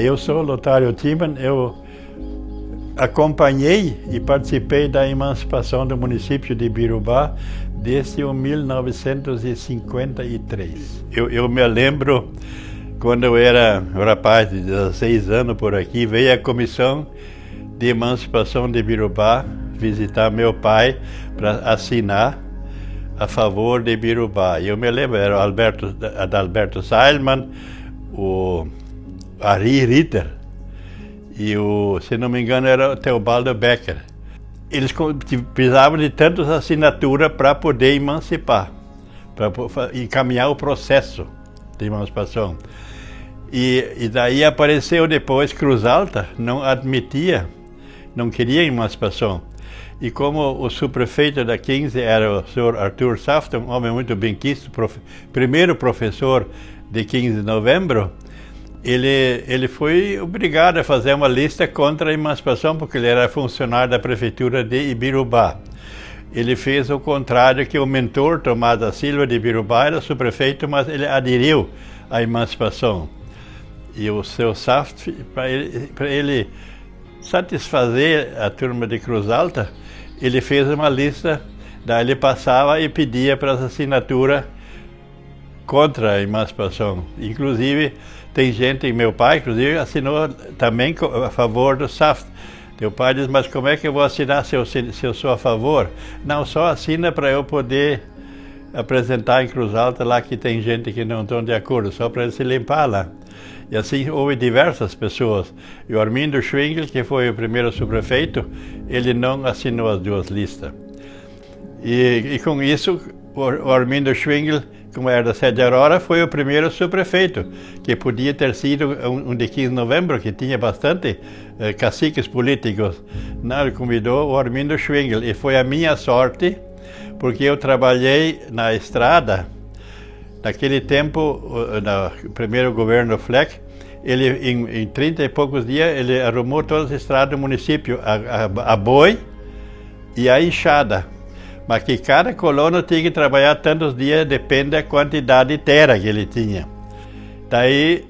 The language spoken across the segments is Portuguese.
Eu sou Lotário Timman, eu acompanhei e participei da emancipação do município de Ibirubá desde 1953. Eu me lembro, quando eu era rapaz de 16 anos por aqui, veio a comissão de emancipação de Ibirubá visitar meu pai para assinar a favor de Ibirubá. Eu me lembro, era o Adalberto Seilman, o Ari Ritter e se não me engano, era o Teobaldo Becker. Eles precisavam de tantas assinaturas para poder emancipar, para encaminhar o processo de emancipação. E daí apareceu depois Cruz Alta, não admitia, não queria emancipação. E como o subprefeito da 15 era o senhor Arthur Saft, um homem muito benquisto, primeiro professor de 15 de novembro, ele foi obrigado a fazer uma lista contra a emancipação, porque ele era funcionário da prefeitura de Ibirubá. Ele fez o contrário, que o mentor Tomás da Silva de Ibirubá era subprefeito, mas ele aderiu à emancipação. E o seu Saft, para ele satisfazer a turma de Cruz Alta, ele fez uma lista, daí ele passava e pedia para as assinaturas contra a emancipação. Inclusive, tem gente, meu pai, inclusive, assinou também a favor do Saft. Meu pai diz, mas como é que eu vou assinar se eu sou a favor? Não, só assina para eu poder apresentar em Cruz Alta lá que tem gente que não estão de acordo, só para ele se limpar lá. E assim houve diversas pessoas. E o Armindo Schwingel, que foi o primeiro subprefeito, ele não assinou as duas listas. E com isso, o Armindo Schwingel, como era da Sede Aurora, foi o primeiro subprefeito, que podia ter sido um de 15 de novembro, que tinha bastante caciques políticos. Não, ele convidou o Armindo Schwingel, e foi a minha sorte, porque eu trabalhei na estrada. Naquele tempo, no primeiro governo Fleck, ele em 30 e poucos dias, ele arrumou todas as estradas do município, a boi e a enxada. Mas que cada colono tinha que trabalhar tantos dias, depende da quantidade de terra que ele tinha. Daí,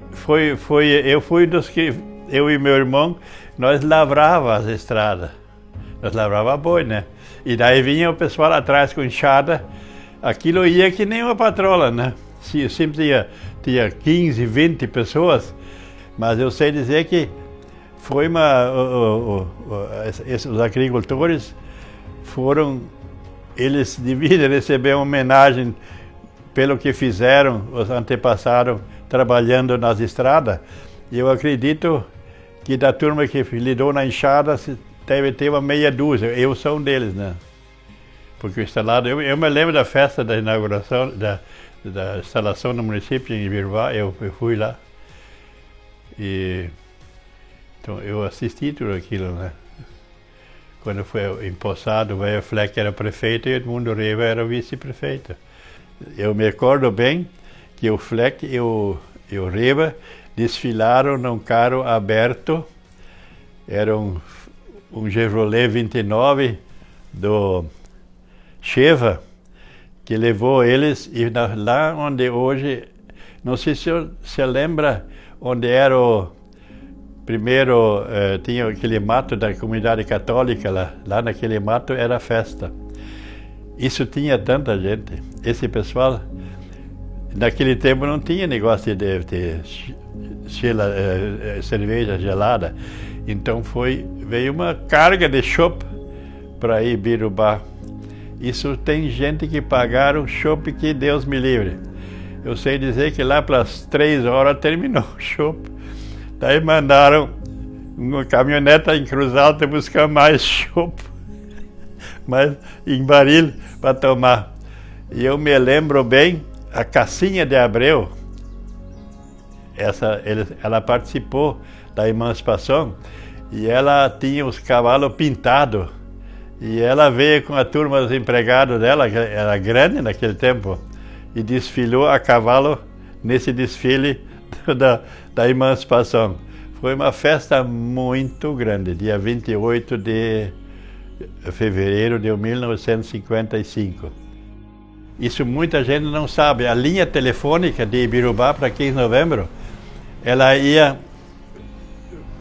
eu fui dos que, eu e meu irmão, nós lavrava as estradas. Nós lavrava boi, né? E daí vinha o pessoal atrás com enxada. Aquilo ia que nem uma patrola, né? Sempre tinha 15, 20 pessoas, mas eu sei dizer que foi os agricultores eles deviam receber uma homenagem pelo que fizeram os antepassados trabalhando nas estradas. E eu acredito que da turma que lidou na enxada deve ter uma meia dúzia. Eu sou um deles, né? Porque o instalado, eu me lembro da festa da inauguração, da instalação no município em Ibirubá, eu fui lá. Então eu assisti tudo aquilo, né? Quando foi empossado, o velho Fleck era prefeito e Edmundo Reva era vice-prefeito. Eu me recordo bem que o Fleck e o Reva desfilaram num carro aberto, era um Chevrolet 29 do Cheva, que levou eles, e lá onde hoje, não sei se você lembra, onde era o primeiro, tinha aquele mato da comunidade católica lá naquele mato era festa. Isso tinha tanta gente, esse pessoal, naquele tempo não tinha negócio de cerveja gelada, então veio uma carga de chopp para Ibirubá. Isso tem gente que pagaram chopp que Deus me livre. Eu sei dizer que lá pelas 3 horas terminou o chopp. Daí mandaram uma caminhoneta em Cruz Alta buscar mais chopp, mas em baril para tomar. E eu me lembro bem, a Cassinha de Abreu, ela participou da emancipação e ela tinha os cavalos pintados. E ela veio com a turma dos empregados dela, que era grande naquele tempo, e desfilou a cavalo nesse desfile da emancipação. Foi uma festa muito grande, dia 28 de fevereiro de 1955. Isso muita gente não sabe. A linha telefônica de Ibirubá para 15 de novembro, ela ia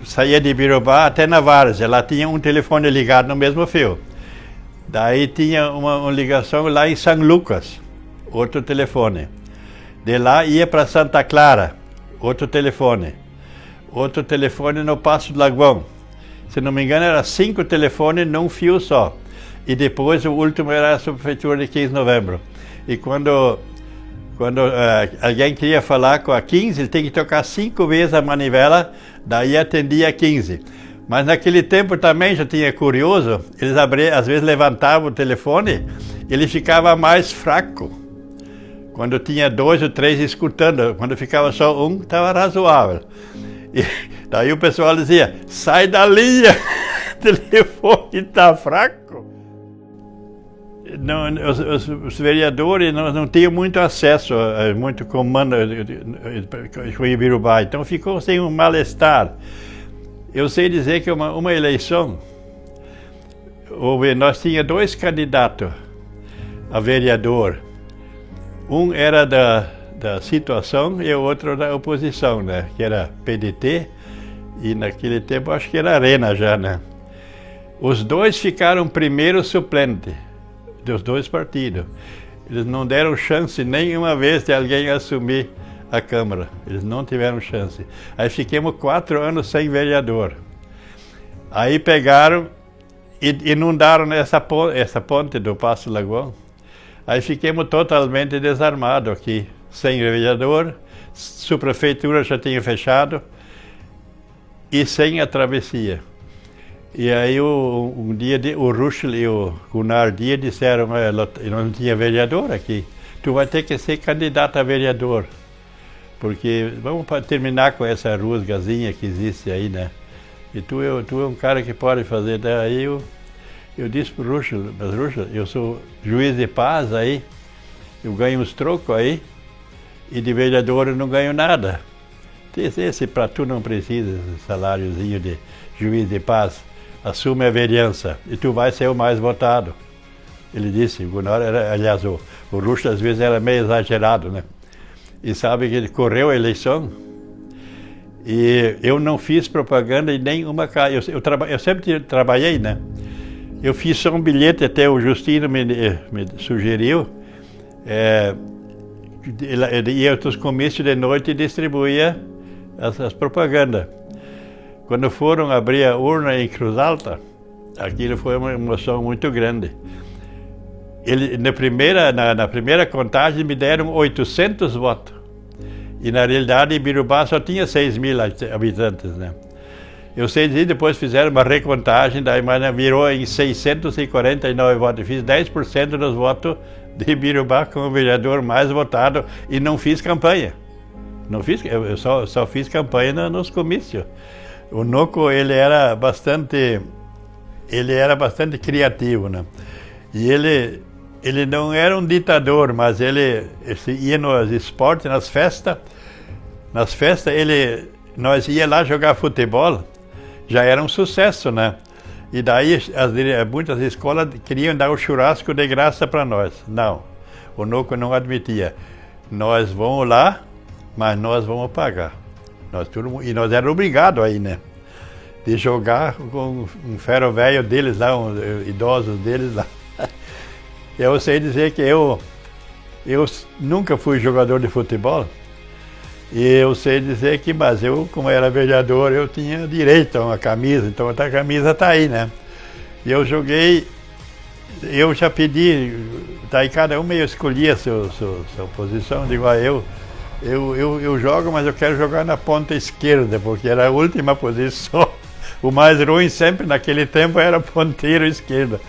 saía de Birubá até na Várzea, lá tinha um telefone ligado no mesmo fio. Daí tinha uma ligação lá em São Lucas, outro telefone. De lá ia para Santa Clara, outro telefone. Outro telefone no Passo do Lagoão. Se não me engano, era 5 telefones num fio só. E depois o último era a subprefeitura de 15 de novembro. E quando alguém queria falar com a 15, ele tem que tocar 5 vezes a manivela, daí atendia a 15. Mas naquele tempo também já tinha curioso, eles às vezes levantavam o telefone, ele ficava mais fraco. Quando tinha 2 ou 3 escutando, quando ficava só um, estava razoável. E daí o pessoal dizia, sai da linha, o telefone está fraco. Não, os vereadores não tinham muito acesso, muito comando com Ibirubá, então ficou sem um mal-estar. Eu sei dizer que uma eleição, nós tínhamos 2 candidatos a vereador. Um era da situação e o outro da oposição, né? Que era PDT e naquele tempo acho que era Arena já, né? Os 2 ficaram primeiro suplente dos 2 partidos. Eles não deram chance nenhuma vez de alguém assumir a Câmara. Eles não tiveram chance. Aí ficamos 4 anos sem vereador. Aí pegaram e inundaram essa ponte do Passo do Lagoão. Aí ficamos totalmente desarmados aqui, sem vereador, subprefeitura já tinha fechado e sem a travessia. E aí um dia o Ruschel e o Gunnar Dias disseram, não tinha vereador aqui, tu vai ter que ser candidato a vereador, porque vamos terminar com essa rusgazinha que existe aí, né? E tu é um cara que pode fazer. Daí eu disse para o Ruschel, mas Ruschel, eu sou juiz de paz aí, eu ganho uns trocos aí, e de vereador eu não ganho nada. Se para tu não precisa de saláriozinho de juiz de paz, assume a vereança e tu vai ser o mais votado. Ele disse, o Gunnar aliás, o Ruschel às vezes era meio exagerado, né? E sabe que ele correu a eleição e eu não fiz propaganda em nenhuma casa. Eu sempre trabalhei, né? Eu fiz só um bilhete, até o Justino me sugeriu. Ele ia aos comícios de noite e distribuía as propagandas. Quando foram abrir a urna em Cruz Alta, aquilo foi uma emoção muito grande. Na primeira contagem me deram 800 votos. E na realidade Ibirubá só tinha 6.000 habitantes, né? Eu sei dizer, depois fizeram uma recontagem, daí virou em 649 votos. Fiz 10% dos votos de Ibirubá como vereador mais votado e não fiz campanha. Eu só fiz campanha nos comícios. O Noco, ele era bastante criativo, né? E ele não era um ditador, mas ele ia nos esportes, nas festas. Nas festas, nós ia lá jogar futebol, já era um sucesso, né? E daí muitas escolas queriam dar o churrasco de graça para nós. Não, o Noco não admitia. Nós vamos lá, mas nós vamos pagar. E nós éramos obrigados aí, né? De jogar com um ferro velho deles lá, idosos deles lá. Eu sei dizer que eu nunca fui jogador de futebol. E eu sei dizer que, mas eu, como era vereador, eu tinha direito a uma camisa, então a camisa está aí, né? E eu joguei, eu já pedi, daí cada um meio escolhia a sua posição, digo, eu jogo, mas eu quero jogar na ponta esquerda, porque era a última posição. O mais ruim sempre naquele tempo era ponteiro esquerda.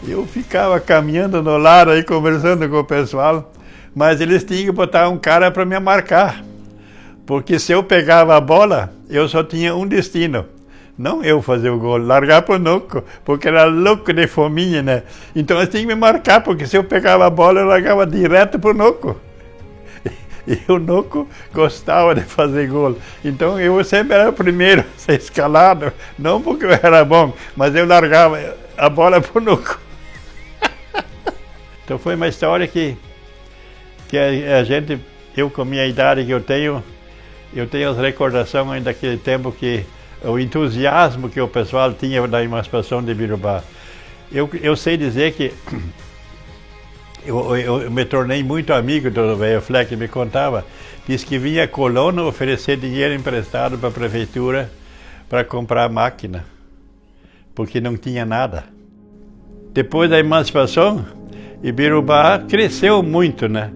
Eu ficava caminhando no lado aí, conversando com o pessoal, mas eles tinham que botar um cara para me marcar. Porque se eu pegava a bola, eu só tinha um destino. Não eu fazer o gol, largar pro Noco, porque era louco de fominha, né? Então eles tinham que me marcar, porque se eu pegava a bola, eu largava direto pro Noco. E o Noco gostava de fazer gol. Então eu sempre era o primeiro a ser escalado, não porque eu era bom, mas eu largava a bola pro Noco. Então foi uma história que a gente, eu com a minha idade que eu tenho as recordações daquele tempo que o entusiasmo que o pessoal tinha da emancipação de Birubá. Eu sei dizer que eu me tornei muito amigo do velho Fleck, que me contava, diz que vinha colono oferecer dinheiro emprestado para a prefeitura para comprar máquina, porque não tinha nada. Depois da emancipação, Ibirubá cresceu muito, né?